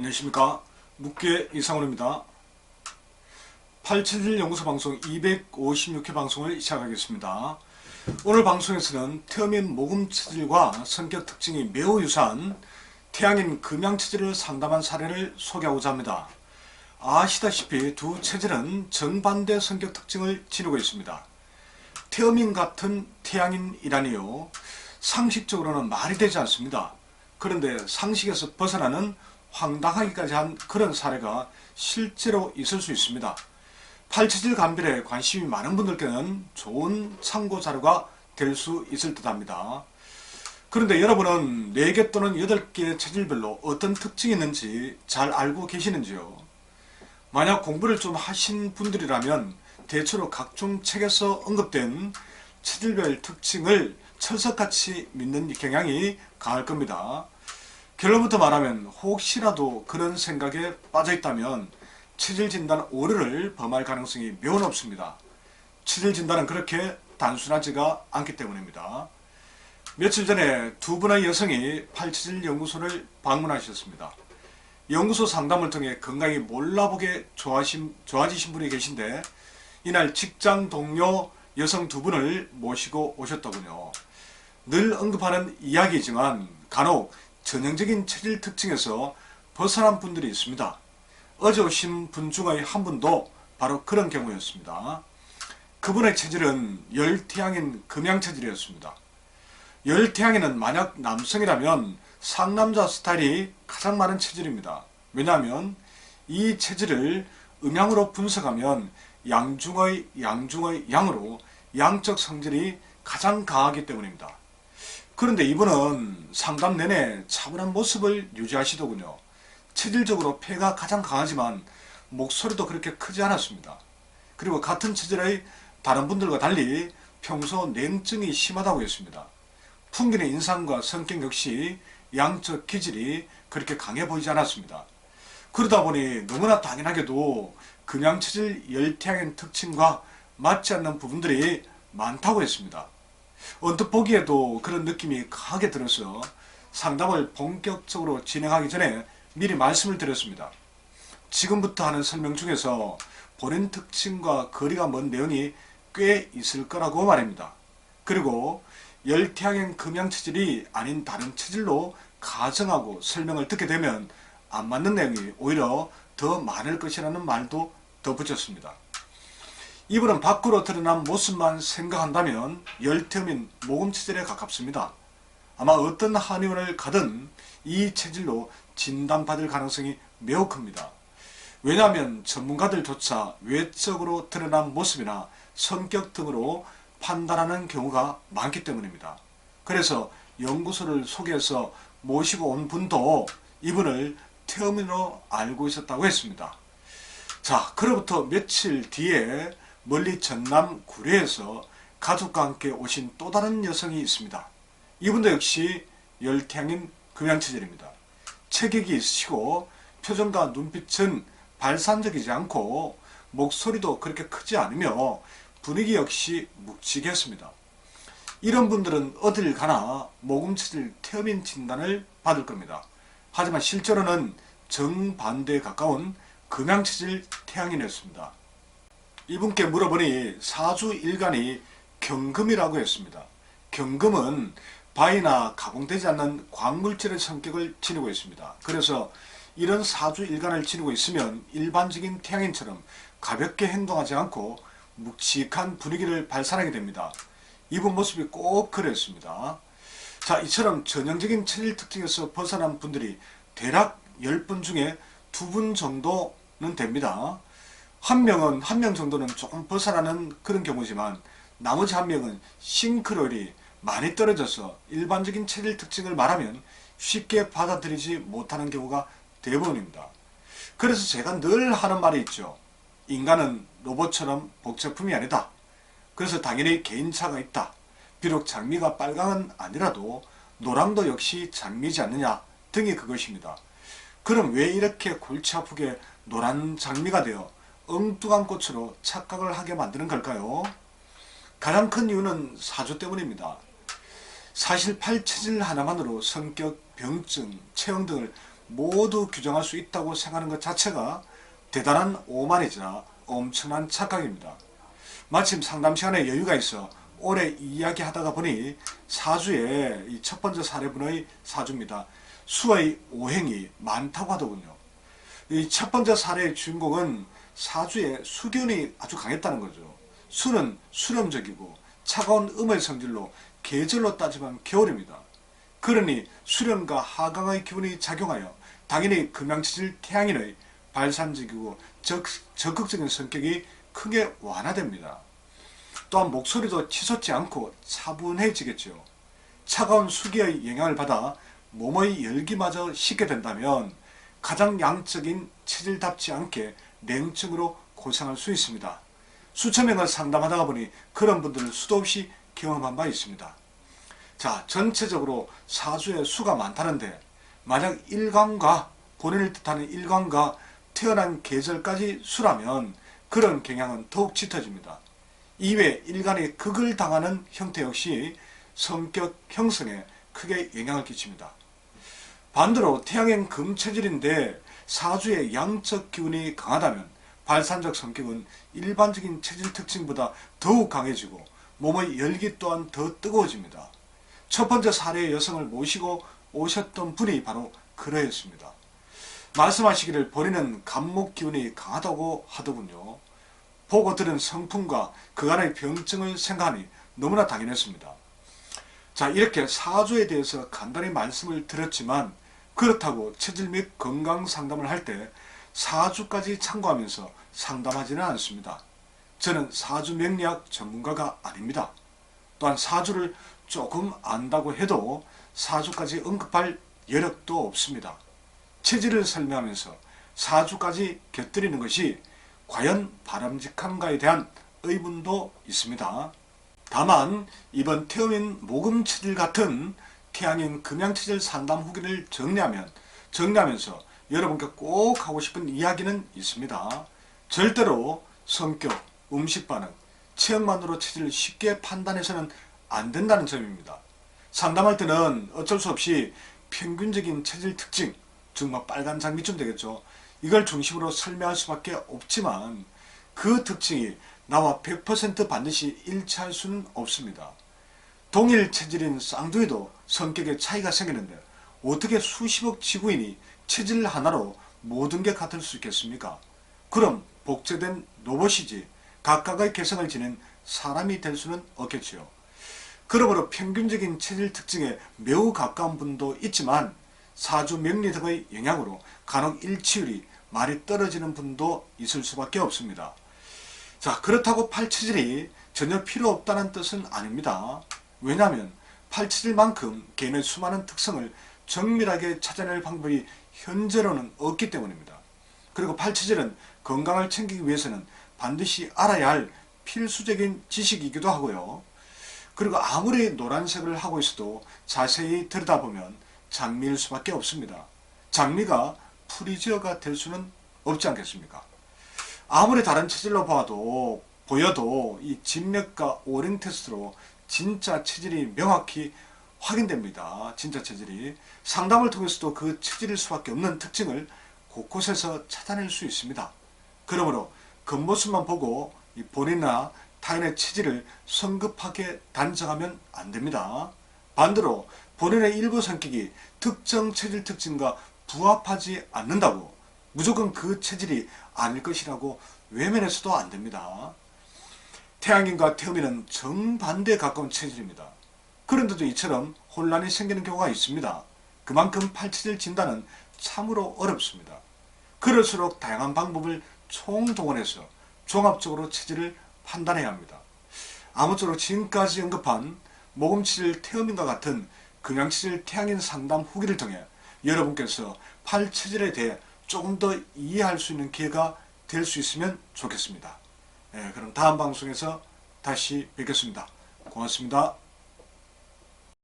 안녕하십니까. 묵계 이상훈입니다. 877 연구소 방송 256회 방송을 시작하겠습니다. 오늘 방송에서는 태음인 모금 체질과 성격 특징이 매우 유사한 태양인 금양 체질을 상담한 사례를 소개하고자 합니다. 아시다시피 두 체질은 정반대 성격 특징을 지니고 있습니다. 태음인 같은 태양인이라니요, 상식적으로는 말이 되지 않습니다. 그런데 상식에서 벗어나는 황당하기까지 한 그런 사례가 실제로 있을 수 있습니다. 팔체질 감별에 관심이 많은 분들께는 좋은 참고 자료가 될 수 있을 듯 합니다. 그런데 여러분은 4개 또는 8개의 체질별로 어떤 특징이 있는지 잘 알고 계시는지요? 만약 공부를 좀 하신 분들이라면 대체로 각종 책에서 언급된 체질별 특징을 철석같이 믿는 경향이 강할 겁니다. 결론부터 말하면 혹시라도 그런 생각에 빠져있다면 체질 진단 오류를 범할 가능성이 매우 높습니다. 체질 진단은 그렇게 단순하지가 않기 때문입니다. 며칠 전에 두 분의 여성이 팔체질 연구소를 방문하셨습니다. 연구소 상담을 통해 건강이 몰라보게 좋아지신 분이 계신데 이날 직장 동료 여성 두 분을 모시고 오셨더군요. 늘 언급하는 이야기이지만 간혹 전형적인 체질 특징에서 벗어난 분들이 있습니다. 어제 오신 분 중의 한 분도 바로 그런 경우였습니다. 그분의 체질은 열태양인 금양체질이었습니다. 열태양인은 만약 남성이라면 상남자 스타일이 가장 많은 체질입니다. 왜냐하면 이 체질을 음양으로 분석하면 양중의 양으로 양적 성질이 가장 강하기 때문입니다. 그런데 이분은 상담 내내 차분한 모습을 유지하시더군요. 체질적으로 폐가 가장 강하지만 목소리도 그렇게 크지 않았습니다. 그리고 같은 체질의 다른 분들과 달리 평소 냉증이 심하다고 했습니다. 풍기는 인상과 성격 역시 양적 기질이 그렇게 강해 보이지 않았습니다. 그러다 보니 너무나 당연하게도 금양체질 열태양인 특징과 맞지 않는 부분들이 많다고 했습니다. 언뜻 보기에도 그런 느낌이 강하게 들어서 상담을 본격적으로 진행하기 전에 미리 말씀을 드렸습니다. 지금부터 하는 설명 중에서 본인 특징과 거리가 먼 내용이 꽤 있을 거라고 말입니다. 그리고 열태양인 금양체질이 아닌 다른 체질로 가정하고 설명을 듣게 되면 안 맞는 내용이 오히려 더 많을 것이라는 말도 덧붙였습니다. 이분은 밖으로 드러난 모습만 생각한다면 열태음인 모금체질에 가깝습니다. 아마 어떤 한의원을 가든 이 체질로 진단받을 가능성이 매우 큽니다. 왜냐하면 전문가들조차 외적으로 드러난 모습이나 성격 등으로 판단하는 경우가 많기 때문입니다. 그래서 연구소를 소개해서 모시고 온 분도 이분을 태음인으로 알고 있었다고 했습니다. 자, 그로부터 며칠 뒤에 멀리 전남 구례에서 가족과 함께 오신 또 다른 여성이 있습니다. 이분도 역시 열태양인 금양체질입니다. 체격이 있으시고 표정과 눈빛은 발산적이지 않고 목소리도 그렇게 크지 않으며 분위기 역시 묵직했습니다. 이런 분들은 어딜 가나 모금체질 태음인 진단을 받을 겁니다. 하지만 실제로는 정반대에 가까운 금양체질 태양인이었습니다. 이분께 물어보니 사주일간이 경금이라고 했습니다. 경금은 바위나 가공되지 않는 광물질의 성격을 지니고 있습니다. 그래서 이런 사주일간을 지니고 있으면 일반적인 태양인처럼 가볍게 행동하지 않고 묵직한 분위기를 발산하게 됩니다. 이분 모습이 꼭 그랬습니다. 자, 이처럼 전형적인 체질 특징에서 벗어난 분들이 대략 10분 중에 2분 정도는 됩니다. 한 명 정도는 조금 벗어나는 그런 경우지만 나머지 한 명은 싱크로율이 많이 떨어져서 일반적인 체질 특징을 말하면 쉽게 받아들이지 못하는 경우가 대부분입니다. 그래서 제가 늘 하는 말이 있죠. 인간은 로봇처럼 복제품이 아니다. 그래서 당연히 개인차가 있다. 비록 장미가 빨강은 아니라도 노랑도 역시 장미지 않느냐 등이 그것입니다. 그럼 왜 이렇게 골치 아프게 노란 장미가 되어 엉뚱한 꽃으로 착각을 하게 만드는 걸까요? 가장 큰 이유는 사주 때문입니다. 사실 팔체질 하나만으로 성격, 병증, 체형 등을 모두 규정할 수 있다고 생각하는 것 자체가 대단한 오만이자 엄청난 착각입니다. 마침 상담 시간에 여유가 있어 오래 이야기하다가 보니 사주의 이 첫 번째 사례분의 사주입니다. 수의 오행이 많다고 하더군요. 이 첫 번째 사례의 주인공은 사주에 수기운이 아주 강했다는 거죠. 수는 수렴적이고 차가운 음의 성질로 계절로 따지면 겨울입니다. 그러니 수련과 하강의 기운이 작용하여 당연히 금양치질 태양인의 발산적이고 적극적인 성격이 크게 완화됩니다. 또한 목소리도 치솟지 않고 차분해지겠죠. 차가운 수기의 영향을 받아 몸의 열기마저 식게 된다면 가장 양적인 체질답지 않게 냉증으로 고생할 수 있습니다. 수천 명을 상담하다가 보니 그런 분들을 수도 없이 경험한 바 있습니다. 자, 전체적으로 사주에 수가 많다는데 만약 일간과 본인을 뜻하는 일간과 태어난 계절까지 수라면 그런 경향은 더욱 짙어집니다. 이외 일간의 극을 당하는 형태 역시 성격 형성에 크게 영향을 끼칩니다. 반대로 태양은 금체질인데 사주의 양적 기운이 강하다면 발산적 성격은 일반적인 체질 특징보다 더욱 강해지고 몸의 열기 또한 더 뜨거워집니다. 첫 번째 사례의 여성을 모시고 오셨던 분이 바로 그러했습니다. 말씀하시기를 본인은 간목 기운이 강하다고 하더군요. 보고 들은 성품과 그간의 병증을 생각하니 너무나 당연했습니다. 자, 이렇게 사주에 대해서 간단히 말씀을 드렸지만 그렇다고 체질 및 건강 상담을 할 때 사주까지 참고하면서 상담하지는 않습니다. 저는 사주 명리학 전문가가 아닙니다. 또한 사주를 조금 안다고 해도 사주까지 언급할 여력도 없습니다. 체질을 설명하면서 사주까지 곁들이는 것이 과연 바람직한가에 대한 의문도 있습니다. 다만 이번 태음인 모금체질 같은 태양인 금양체질 상담 후기를 정리하면서 여러분께 꼭 하고 싶은 이야기는 있습니다. 절대로 성격, 음식 반응, 체형만으로 체질을 쉽게 판단해서는 안 된다는 점입니다. 상담할 때는 어쩔 수 없이 평균적인 체질 특징, 즉 빨간 장미쯤 되겠죠. 이걸 중심으로 설명할 수밖에 없지만 그 특징이 나와 100% 반드시 일치할 수는 없습니다. 동일 체질인 쌍둥이도 성격에 차이가 생기는데 어떻게 수십억 지구인이 체질 하나로 모든 게 같을 수 있겠습니까? 그럼 복제된 로봇이지 각각의 개성을 지닌 사람이 될 수는 없겠지요. 그러므로 평균적인 체질 특징에 매우 가까운 분도 있지만 사주 명리 등의 영향으로 간혹 일치율이 많이 떨어지는 분도 있을 수밖에 없습니다. 자, 그렇다고 팔체질이 전혀 필요 없다는 뜻은 아닙니다. 왜냐하면 팔체질만큼 개인의 수많은 특성을 정밀하게 찾아낼 방법이 현재로는 없기 때문입니다. 그리고 팔체질은 건강을 챙기기 위해서는 반드시 알아야 할 필수적인 지식이기도 하고요. 그리고 아무리 노란색을 하고 있어도 자세히 들여다보면 장미일 수밖에 없습니다. 장미가 프리지어가 될 수는 없지 않겠습니까? 아무리 다른 체질로 보여도 이 진맥과 오링 테스트로 진짜 체질이 명확히 확인됩니다. 진짜 체질이. 상담을 통해서도 그 체질일 수밖에 없는 특징을 곳곳에서 찾아낼 수 있습니다. 그러므로 겉모습만 보고 본인이나 타인의 체질을 성급하게 단정하면 안 됩니다. 반대로 본인의 일부 성격이 특정 체질 특징과 부합하지 않는다고 무조건 그 체질이 아닐 것이라고 외면해서도 안 됩니다. 태양인과 태음인은 정반대에 가까운 체질입니다. 그런데도 이처럼 혼란이 생기는 경우가 있습니다. 그만큼 팔체질 진단은 참으로 어렵습니다. 그럴수록 다양한 방법을 총동원해서 종합적으로 체질을 판단해야 합니다. 아무쪼록 지금까지 언급한 모금체질 태음인과 같은 금양체질 태양인 상담 후기를 통해 여러분께서 팔체질에 대해 조금 더 이해할 수 있는 기회가 될 수 있으면 좋겠습니다. 그럼 다음 방송에서 다시 뵙겠습니다. 고맙습니다.